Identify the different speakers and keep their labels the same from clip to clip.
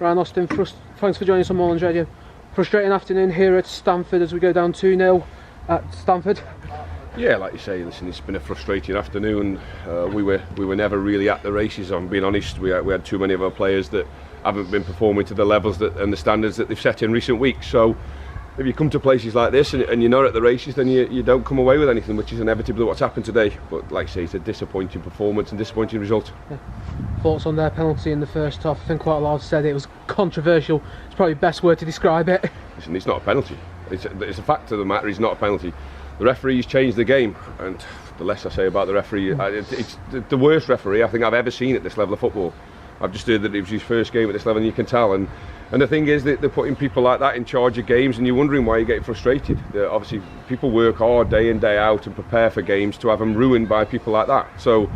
Speaker 1: Ryan Austin, thanks for joining us on Moorlands Radio. Frustrating afternoon here at Stamford as we go down 2-0 at Stamford.
Speaker 2: Yeah, like you say, listen, it's been a frustrating afternoon. We were never really at the races. I'm being honest. We had too many of our players that haven't been performing to the levels and the standards that they've set in recent weeks. So if you come to places like this and you're not at the races, then you don't come away with anything, which is inevitably what's happened today. But like I say, it's a disappointing performance and disappointing result.
Speaker 1: Yeah. Thoughts on their penalty in the first half? I think quite a lot said it was controversial. It's probably the best word to describe it.
Speaker 2: Listen, it's not a penalty. It's a fact of the matter. It's not a penalty. The referee's changed the game, and the less I say about the referee, it's the worst referee I think I've ever seen at this level of football. I've just heard that it was his first game at this level, and you can tell. And the thing is that they're putting people like that in charge of games, and you're wondering why you're getting frustrated. Obviously, people work hard day in, day out and prepare for games to have them ruined by people like that. So,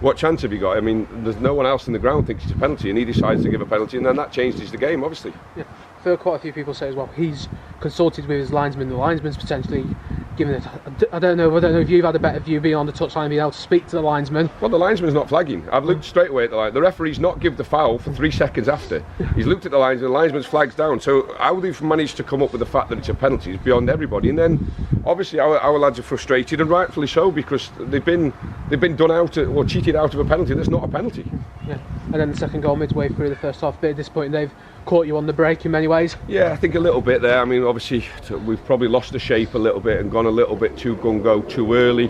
Speaker 2: what chance have you got? I mean, there's no one else in the ground thinks it's a penalty, and he decides to give a penalty, and then that changes the game, obviously.
Speaker 1: Yeah. I've heard quite a few people say as well, he's consulted with his linesman, the linesman's potentially given it. I don't know if you've had a better view being on the touchline, being able to speak to the linesman.
Speaker 2: Well, the linesman's not flagging. I've looked straight away at the line. The referee's not give the foul for 3 seconds after. He's looked at the linesman, the linesman's flags down. So how they've managed to come up with the fact that it's a penalty is beyond everybody. And then obviously our lads are frustrated, and rightfully so, because they've been done out or cheated out of a penalty that's not a penalty.
Speaker 1: Yeah. And then the second goal midway through the first half, a bit disappointing. They've caught you on the break in many ways.
Speaker 2: Yeah, I think a little bit there. I mean, obviously we've probably lost the shape a little bit and gone a little bit too gung-go too early.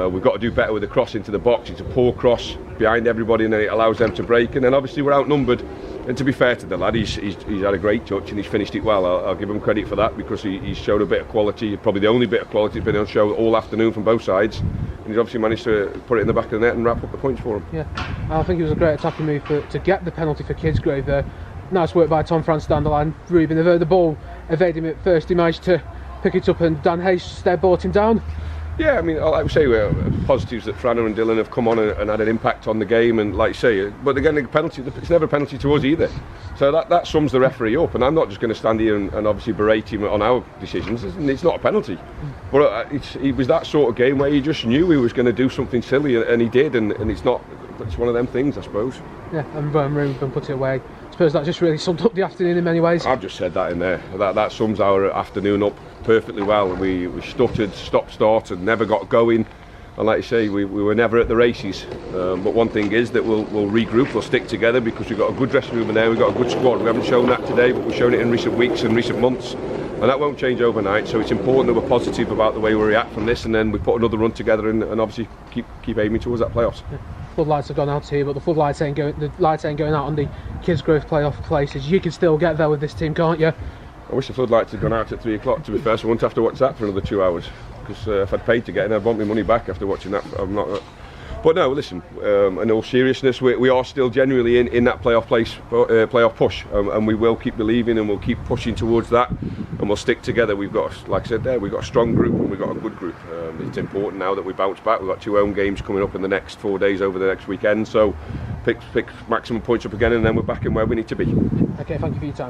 Speaker 2: We've got to do better with the cross into the box. It's a poor cross behind everybody, and then it allows them to break. And then obviously we're outnumbered. And to be fair to the lad, he's had a great touch and he's finished it well. I'll give him credit for that, because he's showed a bit of quality, probably the only bit of quality that's been on show all afternoon from both sides. And he's obviously managed to put it in the back of the net and wrap up the points for him.
Speaker 1: Yeah, I think it was a great attacking move to get the penalty for Kidsgrove there. Nice work by Tom France down the line. Ruben, the ball evaded him at first. He managed to pick it up, and Dan Hayes brought him down.
Speaker 2: Yeah, I mean, like we say, we're positives that Franner and Dylan have come on and had an impact on the game, and like you say, but again, the penalty, it's never a penalty to us either. So that sums the referee up, and I'm not just going to stand here and obviously berate him on our decisions. It's not a penalty, but it was that sort of game where you just knew he was going to do something silly, and he did, and it's one of them things, I suppose. Yeah,
Speaker 1: and Ruben put it away. I suppose that just really summed up the afternoon in many ways.
Speaker 2: I've just said that in there. That sums our afternoon up perfectly well. We stuttered, stop-start, and never got going. And like you say, we were never at the races. But one thing is that we'll regroup, we'll stick together, because we've got a good dressing room in there, we've got a good squad. We haven't shown that today, but we've shown it in recent weeks and recent months. And that won't change overnight, so it's important that we're positive about the way we react from this, and then we put another run together and obviously keep aiming towards that playoffs.
Speaker 1: Yeah. Floodlights have gone out here, but the floodlights ain't going. The lights ain't going out on the Kidsgrove playoff places. You can still get there with this team, can't you?
Speaker 2: I wish the floodlights had gone out at 3 o'clock, to be fair, so I wouldn't have to watch that for another 2 hours. Because if I'd paid to get in, I'd want my money back after watching that. I'm not. But no, listen. In all seriousness, we are still genuinely in that playoff push, and we will keep believing, and we'll keep pushing towards that, and we'll stick together. We've got, like I said there, we've got a strong group and we've got a good group. It's important now that we bounce back. We've got 2 home games coming up in the next 4 days over the next weekend, so pick maximum points up again, and then we're back in where we need to be.
Speaker 1: Okay, thank you for your time.